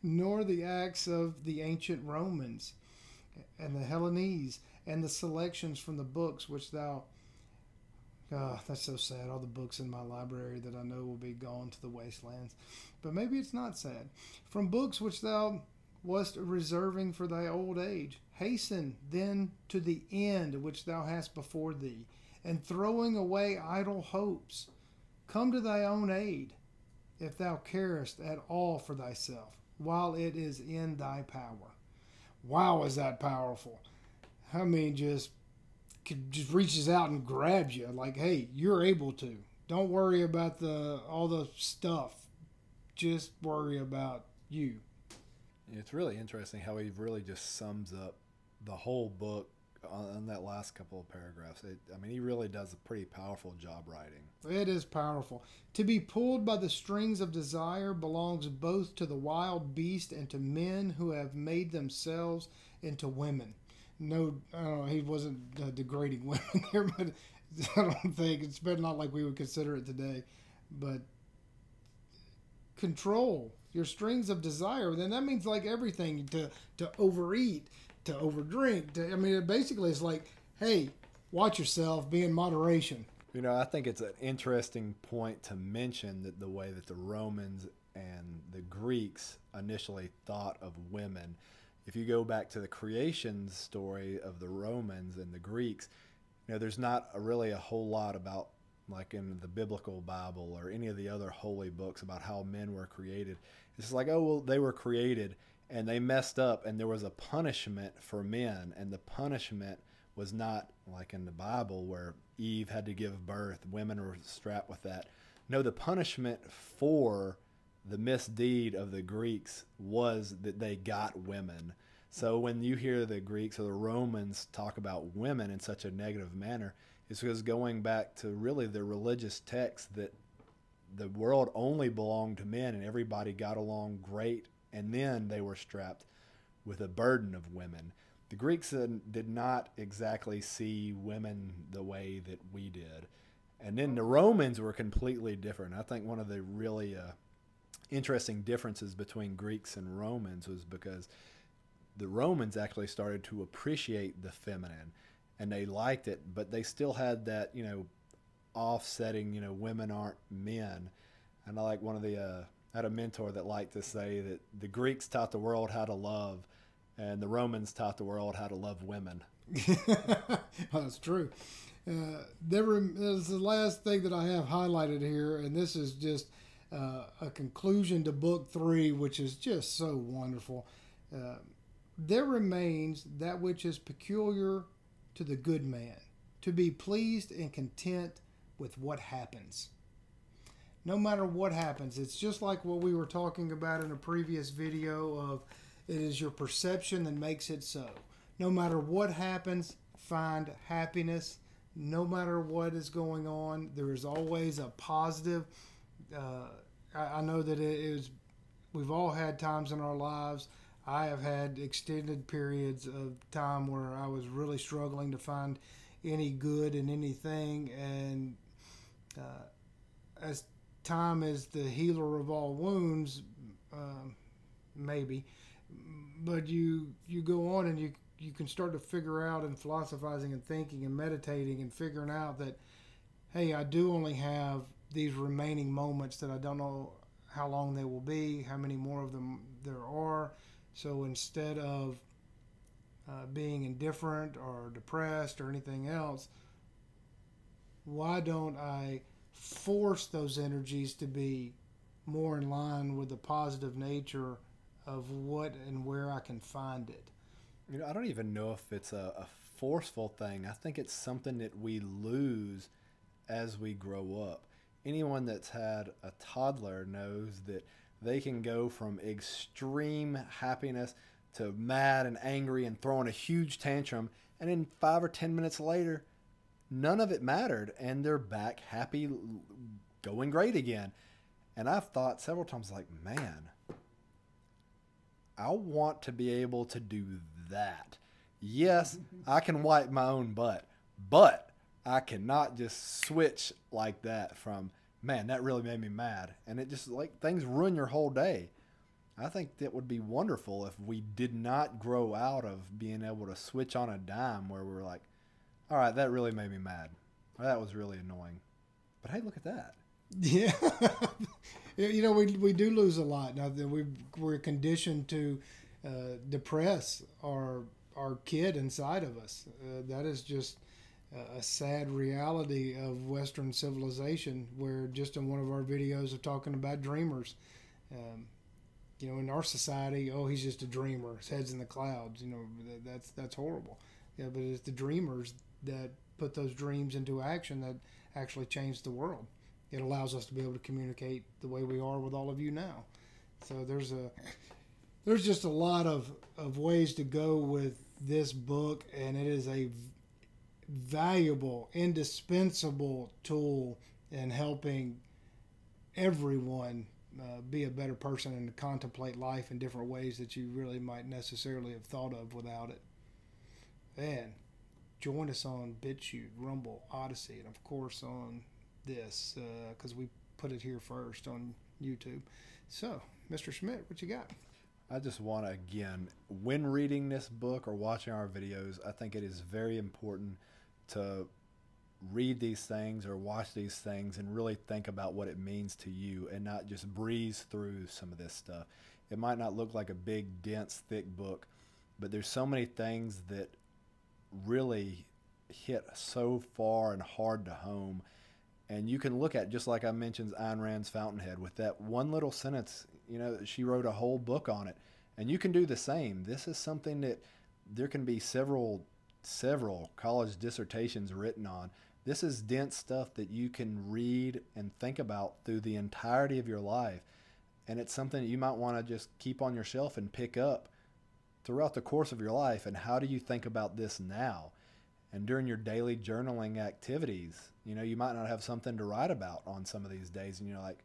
Nor the acts of the ancient Romans and the Hellenese and the selections from the books which thou... that's so sad. All the books in my library that I know will be gone to the wastelands. But maybe it's not sad. From books which thou wast reserving for thy old age, hasten then to the end which thou hast before thee, and throwing away idle hopes, come to thy own aid, if thou carest at all for thyself, while it is in thy power. Wow, is that powerful. I mean, just reaches out and grabs you like, hey, you're able to. Don't worry about all the stuff. Just worry about you. It's really interesting how he really just sums up the whole book on that last couple of paragraphs. He really does a pretty powerful job writing. It is powerful. To be pulled by the strings of desire belongs both to the wild beast and to men who have made themselves into women. No, he wasn't degrading women there, but I don't think it's not like we would consider it today. But control your strings of desire, then that means like everything, to overeat, to overdrink. Basically it's like, hey, watch yourself, be in moderation. I think it's an interesting point to mention that the way that the Romans and the Greeks initially thought of women. If you go back to the creation story of the Romans and the Greeks, there's not really a whole lot about, like in the biblical Bible or any of the other holy books, about how men were created. It's like, oh, well, they were created and they messed up and there was a punishment for men, and the punishment was not like in the Bible where Eve had to give birth. Women were strapped with that. No, the punishment for the misdeed of the Greeks was that they got women. So when you hear the Greeks or the Romans talk about women in such a negative manner, it's because going back to really the religious text that the world only belonged to men and everybody got along great, and then they were strapped with a burden of women. The Greeks did not exactly see women the way that we did. And then the Romans were completely different. I think one of the really interesting differences between Greeks and Romans was because the Romans actually started to appreciate the feminine, and they liked it, but they still had that, offsetting, women aren't men. And I like one of the, I had a mentor that liked to say that the Greeks taught the world how to love, and the Romans taught the world how to love women. That's true. There's the last thing that I have highlighted here, and this is just a conclusion to book 3, which is just so wonderful. There remains that which is peculiar to the good man, to be pleased and content with what happens. No matter what happens, it's just like what we were talking about in a previous video of it is your perception that makes it so. No matter what happens, find happiness. No matter what is going on, there is always a positive. I know that it is. We've all had times in our lives. I have had extended periods of time where I was really struggling to find any good in anything, and as time is the healer of all wounds, maybe, but you go on and you can start to figure out, and philosophizing and thinking and meditating and figuring out that, hey, I do only have these remaining moments that I don't know how long they will be, how many more of them there are. So instead of being indifferent or depressed or anything else, why don't I force those energies to be more in line with the positive nature of what and where I can find it? I don't even know if it's a forceful thing. I think it's something that we lose as we grow up. Anyone that's had a toddler knows that they can go from extreme happiness to mad and angry and throwing a huge tantrum, and then 5 or 10 minutes later, none of it mattered, and they're back happy, going great again. And I've thought several times, like, man, I want to be able to do that. Yes, I can wipe my own butt, but I cannot just switch like that from, man, that really made me mad. And it just, like, things ruin your whole day. I think that would be wonderful if we did not grow out of being able to switch on a dime where we're like, all right, that really made me mad. Or that was really annoying. But hey, look at that. Yeah. We do lose a lot. Now that we're conditioned to depress our kid inside of us. That is just a sad reality of Western civilization, where just in one of our videos of talking about dreamers, in our society, oh, he's just a dreamer. His head's in the clouds. That's horrible. Yeah, but it's the dreamers that put those dreams into action that actually change the world. It allows us to be able to communicate the way we are with all of you now. So there's just a lot of ways to go with this book, and it is a valuable, indispensable tool in helping everyone be a better person and to contemplate life in different ways that you really might necessarily have thought of without it. And join us on BitChute, Rumble, Odyssey, and of course on this, because we put it here first on YouTube. So, Mr. Schmidt, what you got? I just want to, again, when reading this book or watching our videos, I think it is very important to read these things or watch these things and really think about what it means to you and not just breeze through some of this stuff. It might not look like a big, dense, thick book, but there's so many things that really hit so far and hard to home. And you can look at, just like I mentioned, Ayn Rand's Fountainhead, with that one little sentence, she wrote a whole book on it. And you can do the same. This is something that there can be several college dissertations written on. This is dense stuff that you can read and think about through the entirety of your life. And it's something that you might want to just keep on your shelf and pick up throughout the course of your life. And how do you think about this now? And during your daily journaling activities, you might not have something to write about on some of these days. And you're like,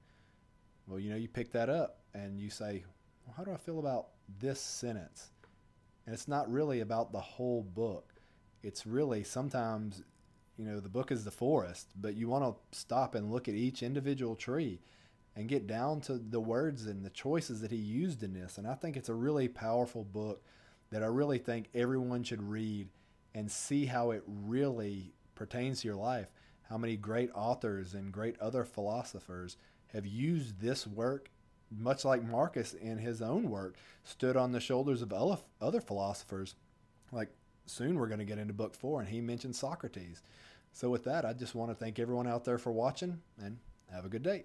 well, you pick that up and you say, well, how do I feel about this sentence? And it's not really about the whole book. It's really sometimes, the book is the forest, but you want to stop and look at each individual tree and get down to the words and the choices that he used in this. And I think it's a really powerful book that I really think everyone should read and see how it really pertains to your life. How many great authors and great other philosophers have used this work, much like Marcus in his own work, stood on the shoulders of other philosophers. Like soon we're going to get into book 4, and he mentioned Socrates. So with that, I just want to thank everyone out there for watching, and have a good day.